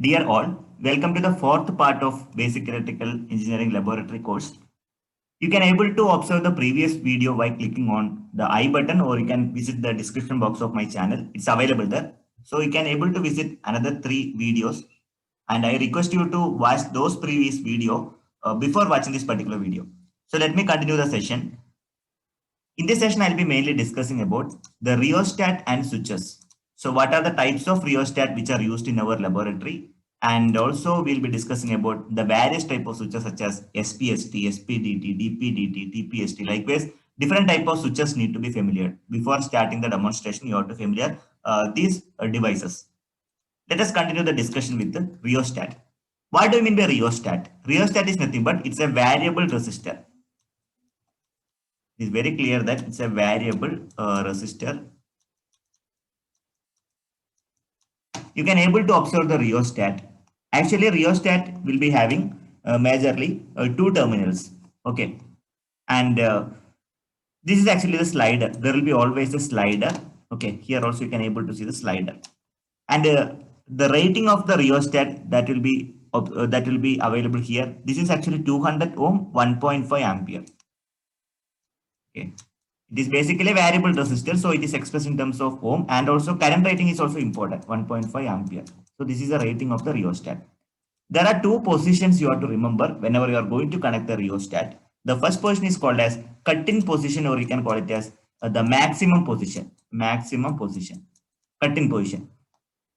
Dear all, welcome to the fourth part of Basic Electrical Engineering Laboratory course. You can able to observe the previous video by clicking on the I button, or you can visit the description box of my channel. It's available there. So you can able to visit another 3 videos, and I request you to watch those previous video before watching this particular video. So let me continue the session. In this session, I'll be mainly discussing about the rheostat and switches. So what are the types of rheostat which are used in our laboratory? And also we'll be discussing about the various type of switches such as SPST, SPDT, DPDT, TPST. Likewise, different type of switches need to be familiar. Before starting the demonstration, you have to familiar these devices. Let us continue the discussion with the rheostat. What do you mean by rheostat? Rheostat is nothing but it's a variable resistor. It's very clear that it's a variable resistor. You can able to observe the rheostat. Actually, rheostat will be having majorly 2 terminals. Okay, and this is actually the slider. There will be always a slider. Okay, here also you can able to see the slider, and the rating of the rheostat that will be available here. This is actually 200 ohm, 1.5 ampere. Okay. It is basically a variable resistor, so it is expressed in terms of ohm, and also current rating is also important, 1.5 ampere. So this is the rating of the rheostat. There are 2 positions you have to remember whenever you are going to connect the rheostat. The first position is called as cut-in position, or you can call it as the maximum position. Maximum position, cut-in position.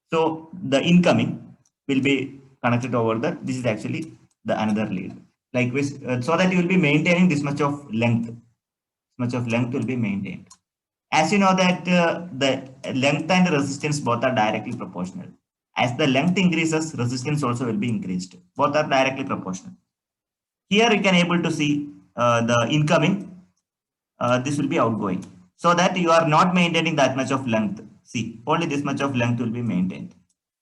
So the incoming will be connected over the. This is actually the another lead. Likewise, so that you will be maintaining this much of length. Much of length will be maintained. As you know that the length and resistance both are directly proportional. As the length increases, resistance also will be increased. Both are directly proportional. Here you can able to see the incoming. This will be outgoing. So that you are not maintaining that much of length. See, only this much of length will be maintained.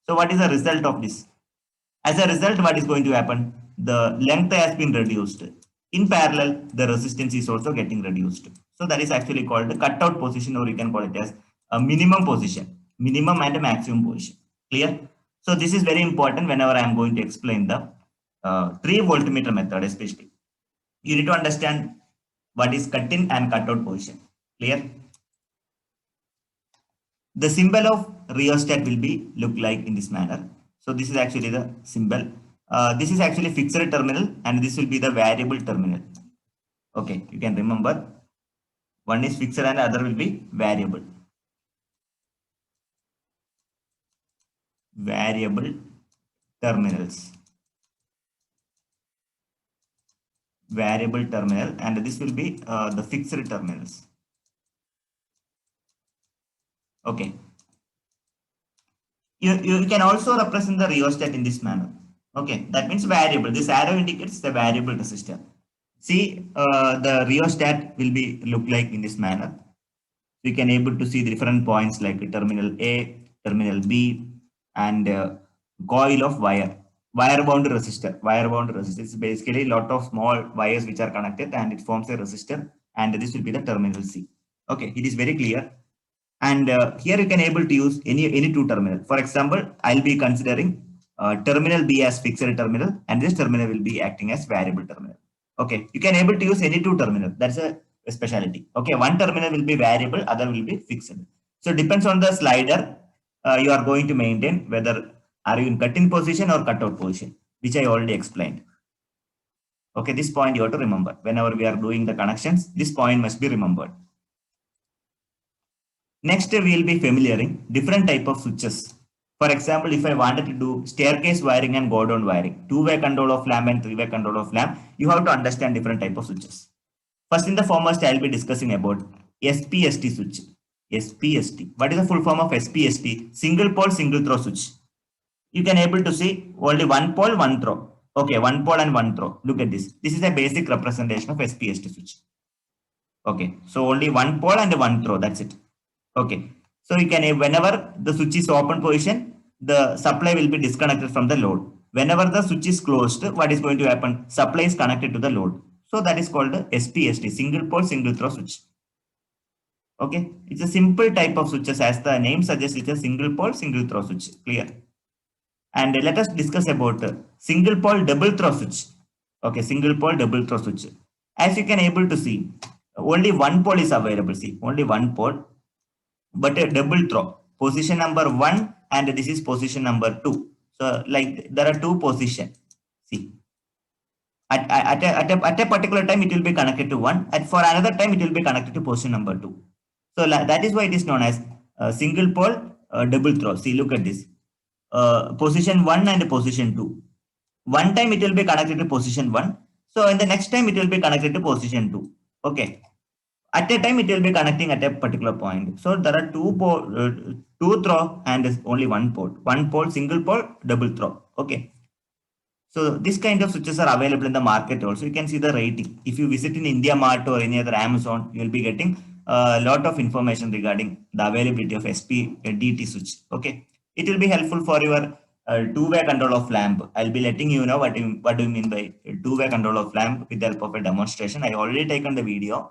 So what is the result of this? As a result, what is going to happen? The length has been reduced. In parallel, the resistance is also getting reduced. So that is actually called the cutout position, or you can call it as a minimum position, minimum and a maximum position. Clear? So this is very important whenever I am going to explain the 3 voltmeter method, especially. You need to understand what is cut-in and cutout position. Clear? The symbol of rheostat will be look like in this manner. So this is actually the symbol. This is actually fixed terminal, and this will be the variable terminal. Okay, you can remember. One is fixed and other will be variable. Variable terminals. Variable terminal, and this will be the fixed terminals. Okay. You can also represent the rheostat in this manner. Okay, that means variable. This arrow indicates the variable resistor. See, the rheostat will be look like in this manner. You can able to see the different points like terminal A, terminal B, and coil of wire. Wire bound resistor. Wire bound resistor is basically a lot of small wires which are connected, and it forms a resistor. And this will be the terminal C. Okay, it is very clear. And here you can able to use any 2 terminal. For example, I'll be considering terminal B as fixed terminal, and this terminal will be acting as variable terminal. Okay, you can able to use any 2 terminal. That's a speciality. Okay, one terminal will be variable, other will be fixed. So depends on the slider you are going to maintain, whether are you in cut-in position or cut-out position, which I already explained. Okay, this point you have to remember. Whenever we are doing the connections, this point must be remembered. Next, we will be familiaring different type of switches. For example, if I wanted to do staircase wiring and go down wiring, 2-way control of lamp and 3-way control of lamp, you have to understand different type of switches. First, in the foremost, I will be discussing about SPST switch. SPST. What is the full form of SPST? Single pole, single throw switch. You can able to see only one pole, one throw. Okay, one pole and one throw. Look at this. This is a basic representation of SPST switch. Okay, so only one pole and one throw. That's it. Okay, so you can, whenever the switch is open position, the supply will be disconnected from the load. Whenever the switch is closed, what is going to happen? Supply is connected to the load. So that is called the SPST, single pole, single throw switch. Okay, it's a simple type of switches. As the name suggests, it's a single pole, single throw switch. Clear? And let us discuss about single pole double throw switch. Okay, single pole double throw switch. As you can able to see, only one pole is available. See, only one pole, but a double throw. Position number 1 and this is position number 2. So like there are two positions. See, at a particular time it will be connected to 1, and for another time it will be connected to position number 2. So that is why it is known as single pole double throw. See, look at this. Position 1 and position 2. One time it will be connected to position 1. So in the next time it will be connected to position 2. Okay. At a time it will be connecting at a particular point. So there are two throw and only one pole. One pole, single pole, double throw. Okay. So this kind of switches are available in the market also. You can see the rating. If you visit in India Mart or any other Amazon, you will be getting a lot of information regarding the availability of SPDT switch. Okay. It will be helpful for your two-way control of lamp. I'll be letting you know what do you mean by two-way control of lamp with the help of a demonstration. I already taken the video.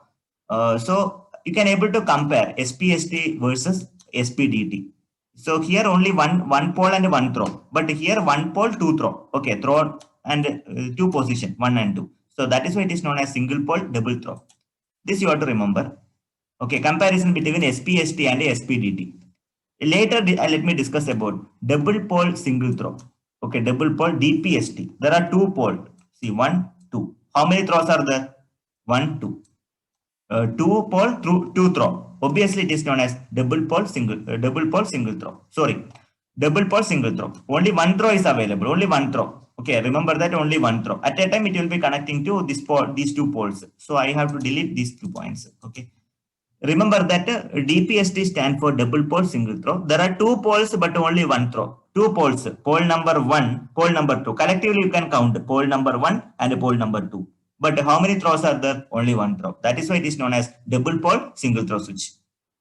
So you can able to compare SPST versus SPDT. So here only one pole and one throw, but here one pole, two throw. Okay, throw and two position, 1 and 2. So that is why it is known as single pole double throw. This you have to remember. Okay, comparison between SPST and SPDT. Later, let me discuss about double pole single throw. Okay, double pole DPST. There are two pole. See, 1, 2. How many throws are there? 1, 2. Two pole through two throw. Obviously, it is known as double pole single throw. Sorry, double pole single throw. Only one throw is available. Only one throw. Okay, remember that only one throw. At a time, it will be connecting to these two poles. So I have to delete these 2 points. Okay. Remember that DPST stand for double pole single throw. There are two poles, but only one throw. Two poles. Pole number 1, pole number 2. Collectively, you can count pole number 1 and pole number 2. But how many throws are there? Only one throw. That is why it is known as double pole single throw switch.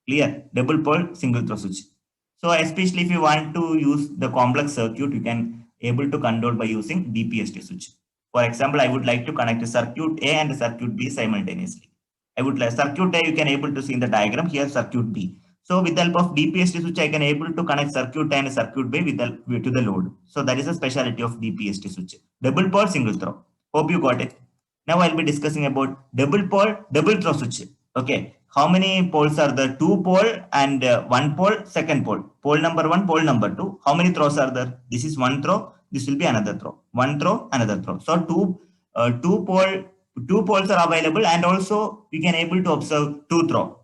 Clear? Double pole single throw switch. So especially if you want to use the complex circuit, you can able to control by using DPST switch. For example, I would like to connect circuit A and circuit B simultaneously. I would like circuit A, you can able to see in the diagram here circuit B. So with the help of DPST switch, I can able to connect circuit A and circuit B to the load. So that is a specialty of DPST switch. Double pole single throw. Hope you got it. Now I'll be discussing about double pole double throw switch. Okay. How many poles are there? Two pole and one pole, second pole. Pole number 1, pole number 2. How many throws are there? This is one throw. This will be another throw. One throw, another throw. So two poles are available, and also we can able to observe two throw.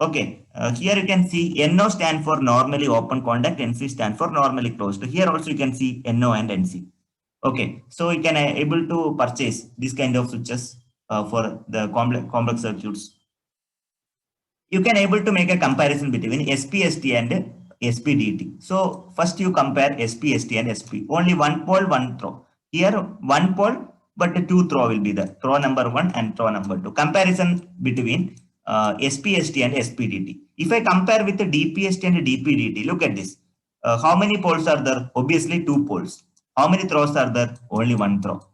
Okay, here you can see NO stand for normally open contact, NC stand for normally closed. Here also you can see NO and NC. Okay, so you can able to purchase this kind of switches for the complex circuits. You can able to make a comparison between SPST and SPDT. So first you compare SPST and SP. Only one pole, one throw. Here one pole, but two throw will be there. Throw number 1 and throw number 2. Comparison between SPST and SPDT. If I compare with the DPST and DPDT, look at this. How many poles are there? Obviously two poles. How many throws are there? Only one throw.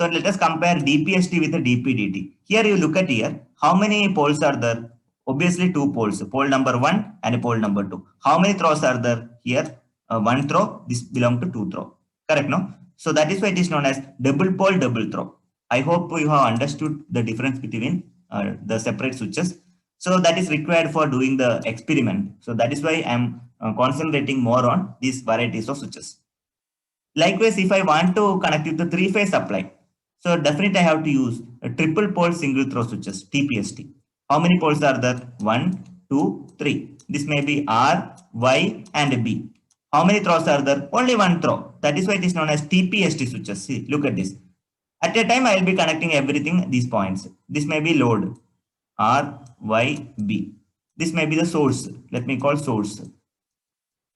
So let us compare DPST with the DPDT. Here you look at here. How many poles are there? Obviously two poles. Pole number 1 and pole number 2. How many throws are there? Here one throw. This belongs to two throw. Correct, no? So that is why it is known as double pole double throw. I hope you have understood the difference between the separate switches. So that is required for doing the experiment. So that is why I am concentrating more on these varieties of switches. Likewise, if I want to connect with the three-phase supply, so definitely I have to use a triple pole single throw switches, TPST. How many poles are there? 1, 2, 3. This may be R, Y, and B. How many throws are there? Only one throw. That is why it is known as TPST switches. See, look at this. At a time, I will be connecting everything, these points. This may be load, R, Y, B. This may be the source. Let me call source.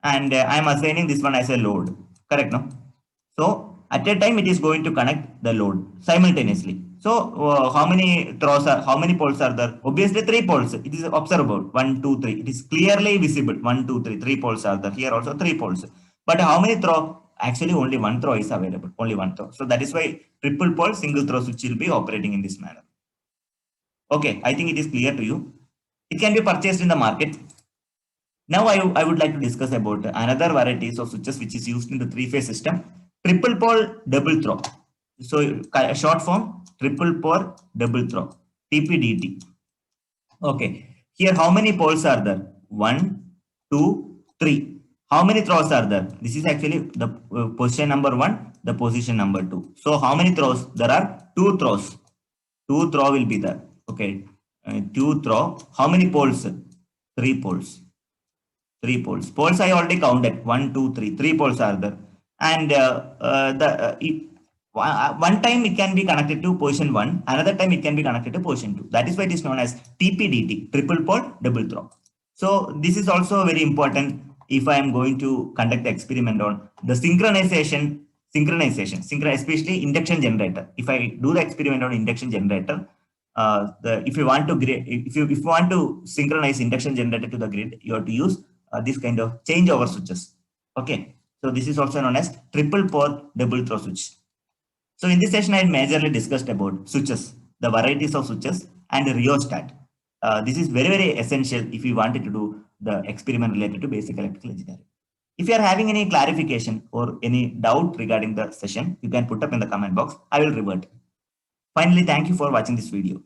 And I am assigning this one as a load. Correct, no? So at a time, it is going to connect the load simultaneously. So how many poles are there? Obviously, 3 poles. It is observable. 1, 2, 3. It is clearly visible. 1, 2, 3. 3 poles are there. Here also 3 poles. But how many throw? Actually, only one throw is available. Only one throw. So that is why triple pole single throw switch will be operating in this manner. Okay, I think it is clear to you. It can be purchased in the market. Now I would like to discuss about another varieties of switches which is used in the three-phase system. Triple pole double throw. So short form, triple pole double throw, TPDT. Okay. Here how many poles are there? 1, 2, 3. How many throws are there? This is actually the position number 1, the position number 2. So how many throws? There are 2 throws. 2 throw will be there. Okay. 2 throw. How many poles? 3 poles. 3 poles. Poles I already counted. 1, 2, 3. 3 poles are there. And one time it can be connected to position 1, another time it can be connected to position 2. That is why it is known as TPDT, triple pole double throw. So this is also very important if I am going to conduct the experiment on the synchronization, especially induction generator. If I do the experiment on induction generator, if you want to synchronize induction generator to the grid, you have to use this kind of changeover switches. Okay, so this is also known as triple pole double throw switch. So in this session, I majorly discussed about switches, the varieties of switches, and rheostat. This is very, very essential if you wanted to do the experiment related to basic electrical engineering. If you are having any clarification or any doubt regarding the session, you can put up in the comment box. I will revert. Finally, thank you for watching this video.